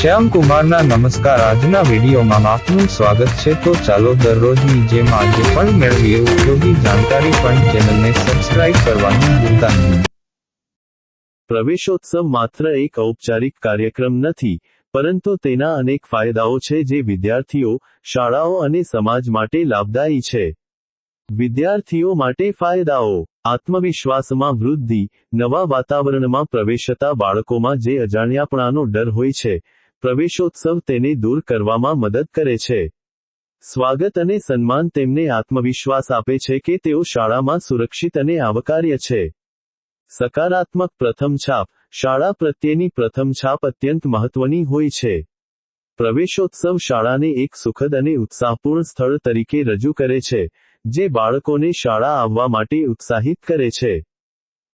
શ્યામ કુમારના નમસ્કાર। આજના વિડીયોમાં આપનું સ્વાગત છે। તો ચાલો દરરોજની જેમ આજે પણ મેળવીએ ઉપયોગી જાણકારી। પણ ચેનલને સબસ્ક્રાઇબ કરવાનું ભૂલતા નહીં। પ્રવેશોત્સવ માત્ર એક ઔપચારિક કાર્યક્રમ નથી, પરંતુ તેના અનેક ફાયદાઓ છે જે વિદ્યાર્થીઓ, શાળાઓ અને સમાજ માટે લાભદાયી છે। વિદ્યાર્થીઓ માટે ફાયદાઓ: આત્મવિશ્વાસમાં વૃદ્ધિ। નવા વાતાવરણમાં પ્રવેશતા બાળકોમાં જે અજાણ્યાપણાનો ડર હોય છે, પ્રવેશોત્સવ તેને દૂર કરવામાં મદદ કરે છે। સ્વાગત અને સન્માન તેમને આત્મવિશ્વાસ આપે છે કે તેઓ શાળામાં સુરક્ષિત અને આવકાર્ય છે। સકારાત્મક પ્રથમ છાપ। શાળા પ્રત્યેની પ્રથમ છાપ અત્યંત મહત્વની હોય છે। પ્રવેશોત્સવ શાળાને એક સુખદ અને ઉત્સાહપૂર્ણ સ્થળ તરીકે રજૂ કરે છે, જે બાળકોને શાળા આવવા માટે ઉત્સાહિત કરે છે।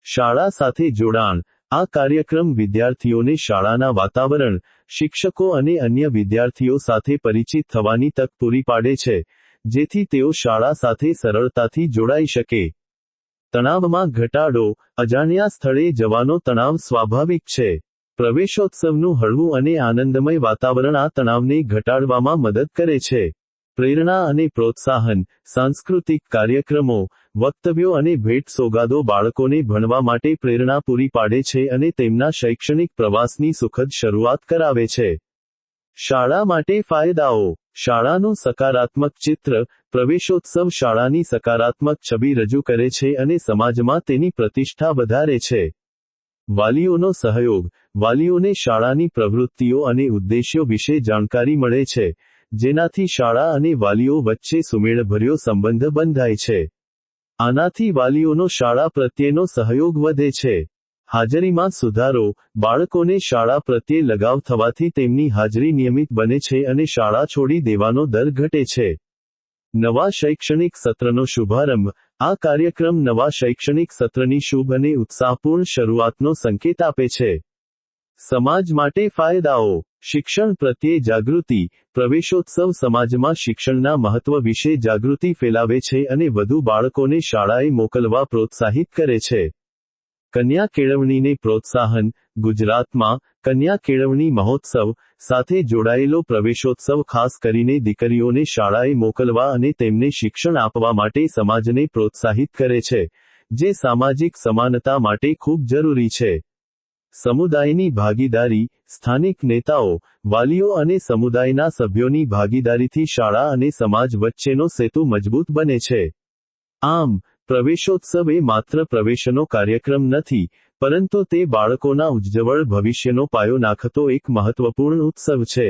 શાળા સાથે જોડાણ। આ કાર્યક્રમ વિદ્યાર્થીઓને શાળાના વાતાવરણ, શિક્ષકો અને અન્ય વિદ્યાર્થીઓ સાથે પરિચિત થવાની તક પૂરી પાડે છે, જેથી તેઓ શાળા સાથે સરળતાથી જોડાઈ શકે। તણાવમાં ઘટાડો। અજાણ્યા સ્થળે જવાનો તણાવ સ્વાભાવિક છે। પ્રવેશોત્સવનું હળવું અને આનંદમય વાતાવરણ આ તણાવને ઘટાડવામાં મદદ કરે છે। પ્રેરણા અને પ્રોત્સાહન। સાંસ્કૃતિક કાર્યક્રમો, વક્તવ્યો અને ભેટ સોગાદો બાળકોને ભણવા માટે પ્રેરણા પૂરી પાડે છે અને તેમના શૈક્ષણિક પ્રવાસની સુખદ શરૂઆત કરાવે છે। શાળા માટે ફાયદાઓ: શાળાનું સકારાત્મક ચિત્ર। પ્રવેશોત્સવ શાળાની સકારાત્મક છબી રજૂ કરે છે અને સમાજમાં તેની પ્રતિષ્ઠા વધારે છે। વાલીઓનો સહયોગ। વાલીઓને શાળાની પ્રવૃત્તિઓ અને ઉદ્દેશ્યો વિશે જાણકારી મળે છે, જેનાથી શાળા અને વાલીઓ વચ્ચે સુમેળભર્યો સંબંધ બંધાય છે। આનાથી વાલીઓનો શાળા પ્રત્યેનો સહયોગ વધે છે। હાજરીમાં સુધારો। બાળકોને શાળા પ્રત્યે લગાવ થવાથી તેમની હાજરી નિયમિત બને છે અને શાળા છોડી દેવાનો દર ઘટે છે। નવા શૈક્ષણિક સત્રનો શુભારંભ। આ કાર્યક્રમ નવા શૈક્ષણિક સત્રની શુભ અને ઉત્સાહપૂર્ણ શરૂઆતનો સંકેત આપે છે। સમાજ માટે ફાયદાઓ: શિક્ષણ પ્રત્યે જાગૃતિ। પ્રવેશોત્સવ સમાજમાં શિક્ષણના મહત્વ વિશે જાગૃતિ ફેલાવે છે અને વધુ બાળકોને શાળાએ મોકલવા પ્રોત્સાહિત કરે છે। કન્યા કેળવણીને પ્રોત્સાહન। ગુજરાતમાં કન્યા કેળવણી મહોત્સવ સાથે જોડાયેલો પ્રવેશોત્સવ ખાસ કરીને દીકરીઓને શાળાએ મોકલવા અને તેમને શિક્ષણ આપવા માટે સમાજને પ્રોત્સાહિત કરે છે, જે સામાજિક સમાનતા માટે ખૂબ જરૂરી છે। સમુદાયની ભાગીદારી। સ્થાનિક નેતાઓ, વાલીઓ અને સમુદાયના સભ્યોની ભાગીદારીથી શાળા અને સમાજ વચ્ચેનો સેતુ મજબૂત બને છે। આમ, પ્રવેશોત્સવ એ માત્ર પ્રવેશનો કાર્યક્રમ નથી, પરંતુ તે બાળકોના ઉજ્જવળ ભવિષ્યનો પાયો નાખતો એક મહત્વપૂર્ણ ઉત્સવ છે।